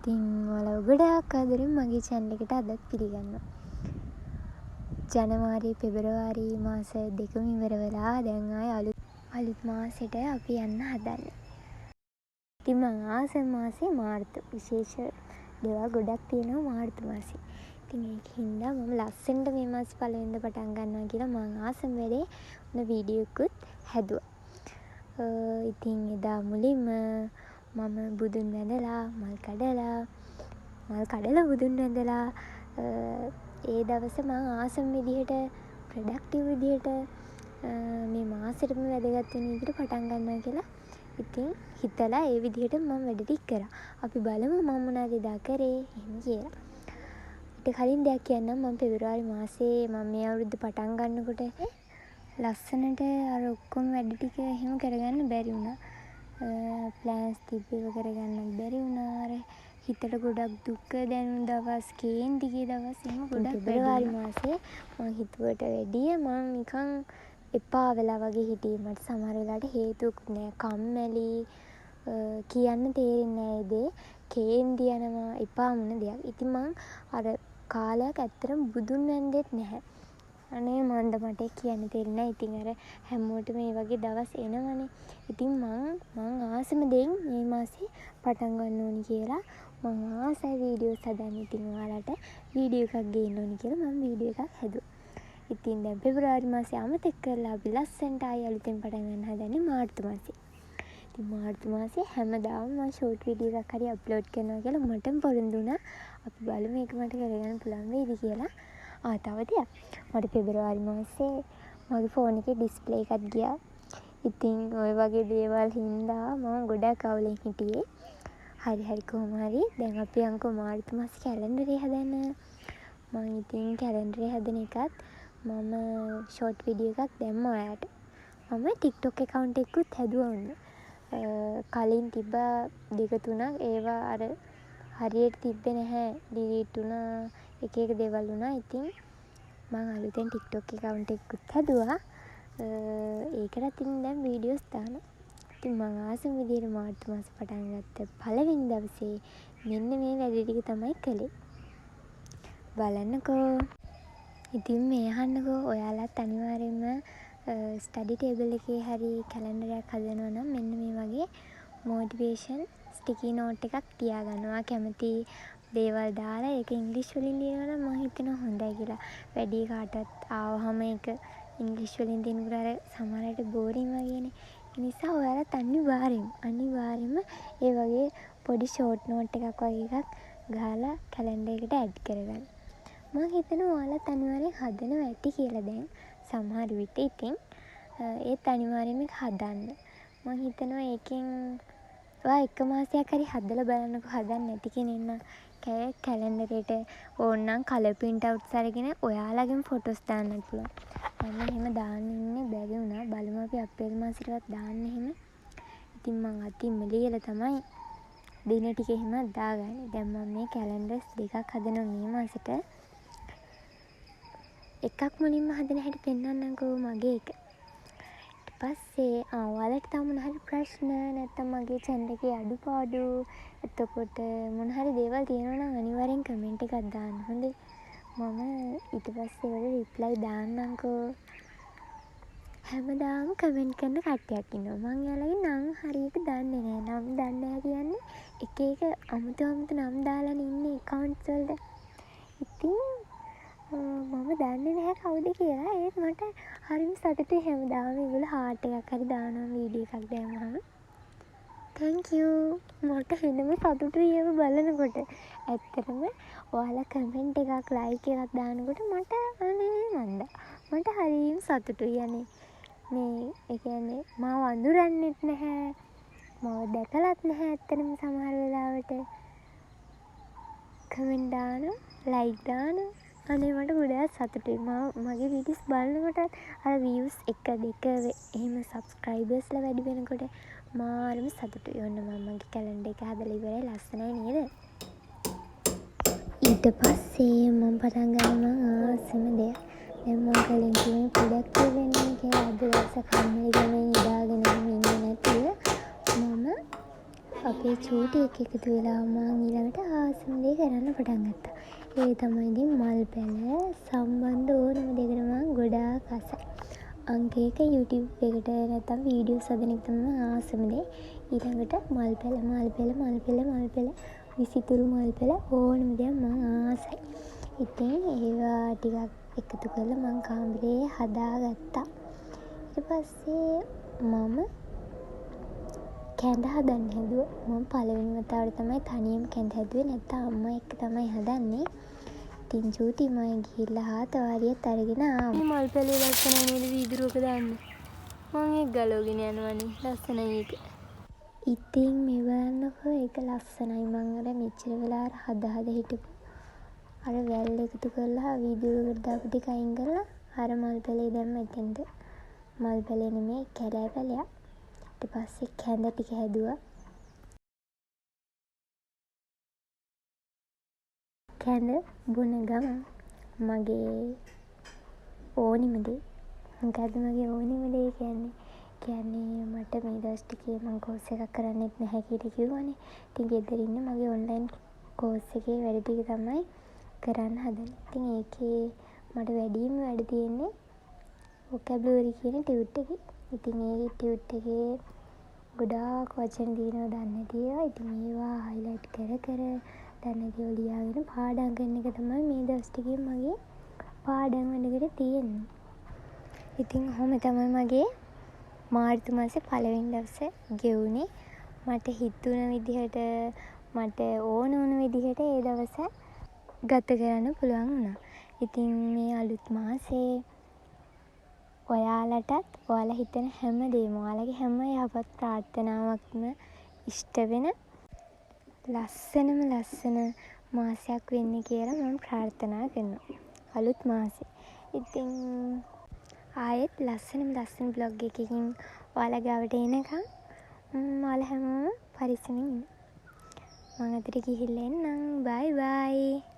ඉතින් ඔයාලා ගොඩාක් ආදරෙන් මගේ channel එකට අදත් පිළිගන්නවා. ජනවාරි පෙබරවාරි මාස දෙකම ඉවර වෙලා දැන් ආයේ අලුත් මාසෙට අපි යන්න හදන්නේ. ඉතින් මං ආස මාසේ මාර්තු විශේෂ දේවල් ගොඩක් තියෙනවා මාර්තු මාසේ. ඉතින් ඒකින්ද මම ලස්සනට මේ මාසේ පළවෙනිද පටන් ගන්නවා කියලා මං ආසම වෙලේ උන වීඩියෝ එකකුත් හැදුවා. ඉතින් එදා මුලින්ම මම බුදුන් වැඳලා මල් කඩලා බුදුන් වැඳලා ඒ දවස මං ආසම විදිහට ප්‍රොඩක්ටිව් විදිහට මේ මාසෙටම වැදගත් වෙන විදිහට පටන් ගන්නවා කියලා ඉතින් හිතලා ඒ විදිහට මම වැඩ ටික කරා. අපි බලමු මම මොනවද එදා කරේ එහෙම කියලා. ඊට කලින් දෙයක් කියන්නම් මම පෙබරවාරි මාසේ මම මේ අවුරුද්ද පටන් ගන්නකොට ලස්සනට අර ඔක්කොම වැඩ ටික එහෙම කරගන්න බැරි වුණා. ප්ලෑන්ස් තිබ්බේව කරගන්නත් බැරි වුණා. අර හිතට ගොඩක් දුක දැනුන දවස්, කේන්ති ගිය දවස් එහෙම ගොඩක් පෙබරවාරි මාසේ මම හිතුවට වැඩිය මම නිකන් එපා වෙලා වගේ හිටියේ. මට සමහර වෙලාවට හේතුවකුත් නෑ. කම්මැලි කියන්න තේරෙන්නේ නෑ ඒ දේ. කේන්ති යනවා එපා වුණ දෙයක්. ඉතින් මං අර කාලයක් ඇත්තටම බුදුන් වැන්දෙත් නැහැ. අනේ මන්ද මට කියන්න තේරෙන්නේ නැහැ. ඉතින් අර හැමෝටම මේ වගේ දවස් එනවනේ. ඉතින් මං ආසම දෙයින් මේ මාසේ පටන් ගන්න ඕනි කියලා මං ආසයි වීඩියෝස් හදන්න. ඉතින් ඔයාලට වීඩියෝ එකක් ගේන්න ඕනි කියලා මම වීඩියෝ එකක් හැදුවා. ඉතින් දැන් පෙබරවාරි මාසේ අමතක කරලා අපි ලස්සනට ආයෙ අලුතෙන් පටන් ගන්න හදන්නේ මාර්තු මාසේ. ඉතින් මාර්තු මාසේ හැමදාම මම ෂෝට් වීඩියෝ එකක් හරි අප්ලෝඩ් කරනවා කියලා මටම පොරොන්දු වුණා. අපි බලමු මේක මට කරගන්න පුළුවන් වේද කියලා. තව දෙයක්. මට පෙබරවාරි මාසේ මගේ ෆෝන් එකේ ඩිස්ප්ලේ එකක් ගියා. ඉතින් ওই වගේ දේවල් හින්දා මම ගොඩක් අවුලෙන් හිටියේ. හරි කොහොම හරි දැන් අපි යන්කෝ මාර්තු මාසේ කැලෙන්ඩරේ හදන්න. මම ඉතින් කැලෙන්ඩරේ හදන එකත් මම ෂෝට් වීඩියෝ එකක් දැම්මා ඔයාලට. මම TikTok account එකකුත් හැදුවා ඔන්න. කලින් තිබ්බා 2-3ක් ඒවා අර හරියට තිබ්බේ නැහැ. ඩිලීට් වුණා. එක දේවල් වුණා. ඉතින් මම අලුතෙන් TikTok account එකකුත් හැදුවා. ඒකටත් ඉතින් දැන් වීඩියෝස් දානවා. ඉතින් මම ආසම විදිහට මාර්තු මාසේ පටන් ගත්ත පළවෙනි දවසේ මෙන්න මේ වැඩ ටික තමයි කළේ. බලන්නකෝ. ඉතින් මේ අහන්නකෝ ඔයාලත් අනිවාර්යෙන්ම ස්ටඩි ටේබල් එකේ හරි කැලෙන්ඩරයක් හදනවා නම් මෙන්න මේ වගේ මොටිවේෂන් ස්ටිකි නෝට් එකක් තියාගන්නවා. කැමති දේවල් දාලා ඒක ඉංග්‍රීසි වලින් ලියනවා නම් මම හිතනවා හොඳයි කියලා. වැඩි කාටවත් ආවහම ඒක ඉංග්‍රීසි වලින් දෙනකොට අර සමහරට බෝරින් වගේනේ. ඒ නිසා ඔයාලත් අනිවාර්යෙන්ම ඒ වගේ පොඩි ෂෝට් නෝට් එකක් වගේ එකක් ගහලා කැලෙන්ඩර් එකට ඇඩ් කරගන්න. මම හිතනවා ඔයාලත් අනිවාර්යෙන් හදනවා ඇති කියලා දැන් සමහර විට. ඉතින් ඒත් අනිවාර්යෙන්ම හදන්න. මම හිතනවා ඒකෙන් ඔයා එක මාසයක් හරි හදලා බලන්නකෝ. හදන්න නැති කෙනෙක් නම් කැලෙන්ඩරේට ඕනනම් කලර් print outs අරගෙන ඔයාලගේම ෆොටෝස් දාන්නත් පුළුවන්. මම එහෙම දාන්න ඉන්නේ බැරි වුණා. බලමු අපි අප්‍රේල් මාසෙටවත් දාන්න එහෙම. ඉතින් මං අතින්ම ලියලා තමයි දින ටික එහෙම දාගන්නේ. දැන් මම මේ කැලෙන්ඩර්ස් දෙකක් හදනවා මේ මාසෙට. එකක් මුලින්ම හදන හැටි පෙන්නන්නම්කෝ මගේ එක. ඊට පස්සේ ඔයාලට තව මොන හරි ප්‍රශ්න නැත්නම් මගේ channel එකේ අඩුපාඩු එතකොට මොන හරි දේවල් තියෙනවා නම් අනිවාර්යෙන් කමෙන්ට් එකක් දාන්න. හොඳේ. මම ඊට පස්සේ වල රිප්ලයි දාන්නම්කෝ. හැමදාම කමෙන්ට් කරන කට්ටියක් ඉන්නවා. මම එයාලගේ නම් හරියට දන්නේ නැහැ. නම් දන්නේ නැහැ කියන්නේ එක අමුතු නම් දාලා ඉන්නේ accounts වලට. ඉතින් මම දන්නේ නැහැ කවුද කියලා. ඒත් මට හරිම සතුටුයි හැමදාම ඒගොල්ලෝ heart එකක් හරි දානවා වීඩියෝ එකක් දැම්මම. thank you. මට හිතෙම සතුටුයි ඒව බලනකොට. ඇත්තටම ඔයාලා කමෙන්ට් එකක් ලයික් එකක් දානකොට මට මට හරිම සතුටුයි. යන්නේ මේ ඒ කියන්නේ මාව අඳුරන්නෙත් නැහැ. මාව දැකලත් නැහැ. ඇත්තටම සමහර වෙලාවට කමෙන්ට් දානවා, ලයික් දානවා. අනේ මට ගොඩාක් සතුටුයි. මගේ වීඩියෝස් බලනකොට අර views 1-2 එහෙම subscribersලා වැඩි වෙනකොට මාරම සතුටුයි. ඔන්න මම මගේ කැලෙන්ඩර් එක හදලා ඉවරයි. ලස්සනයි නේද? ඊට පස්සේ මම පටන් ගන්නවා ආසම දෙයක්. දැන් මම කලින් කිව්වේ ප්‍රොඩක්ටිව් වෙන්න කියලා. අද දවස කම්මැලි ගමෙන් ඉඳාගෙන ඉන්නේ නැතුව මම අපේ චූටි එකතු වෙලා මම ඊළඟට ආසම දේ කරන්න පටන් ගත්තා. ඒ තමයි ඉතින් මල් පැල සම්බන්ධ ඕනම දෙයකට මම ගොඩාක් ආසයි. අංක 1 YouTube එකට නැත්තම් වීඩියෝස් හදන එක තමයි ආසම දේ. ඊළඟට මල් පැල විසිතුරු මල් පැල ඕනම දෙයක් මම ආසයි. ඉතින් ඒවා ටිකක් එකතු කරලා මම කාමරේ හදාගත්තා. ඊට පස්සේ මම කැඳ හදන්න හැදුවා. මම පළවෙනි වතාවට තමයි තනියම කැඳ හැදුවේ. නැත්නම් අම්මා එක්ක තමයි හදන්නේ. ඉතින් චූටි මම ගිහිල්ලා හාත වාරියත් අරගෙන ආවා. මල් පැලේ ලස්සනයි නේද වීදුරුවක දාන්න. මම ඒක ගලවගෙන යනවනේ. ලස්සනයි ඒක. ඉතින් මෙවන්නකෝ ඒක ලස්සනයි. මම අර මෙච්චර වෙලා හදා හිටපු අර වැල් එකතු කරලා වීදුරුවකට දාපු ටික අයින් කරලා අර මල් පැලේ දැම්ම එතෙන්ට. මල් පැලේ නෙමෙයි කැලෑ පැලයක්. ඊට පස්සේ කැඳ ටික හැදුවා. කැඳ බොන ගමන් මගේ ඕනිම දේ. මොකද්ද මගේ ඕනිම දේ කියන්නේ? කියන්නේ මට මේ දවස් ටිකේ මම කෝස් එකක් කරන්නෙත් නැහැ කියලා කිව්වනේ. ඉතින් ගෙදර ඉන්න මගේ ඔන්ලයින් කෝස් එකේ වැඩ ටික තමයි කරන්න හදන්නේ. ඉතින් ඒකේ මට වැඩිම වැඩ තියෙන්නේ vocabulary කියන ටියුට් එකේ. ඉතින් ඒ ටියුට් එකේ ගොඩාක් වචන දිනනවා දන්නේ නැති ඒවා. ඉතින් ඒවා highlight කර දන්නේ නැති ඒවා ලියාගෙන පාඩම් කරන එක තමයි මේ දවස් ටිකේ මගේ පාඩම් වැඩකට තියෙන්නේ. ඉතින් ඔහොම තමයි මගේ මාර්තු මාසේ පළවෙනි දවසේ ගෙවුනේ. මට හිතුණ විදිහට මට ඕන වුණ විදිහට ඒ දවස ගත කරන්න පුළුවන් වුණා. ඉතින් මේ අලුත් මාසේ ඔයාලටත් ඔයාලා හිතන හැම දෙයක්ම ඔයාලගේ හැම යහපත් ප්‍රාර්ථනාවක්ම ඉෂ්ට වෙන ලස්සන මාසයක් වෙන්න කියලා මම ප්‍රාර්ථනා කරනවා. අලුත් මාසේ. ඉතින් ආයෙත් ලස්සන බ්ලොග් එකකින් ඔයාලා ගාවට එනකම් ඔයාලා හැමෝම පරිස්සමින් ඉන්න. මම අතට ගිහිල්ලා එන්නම්. බයි බයි.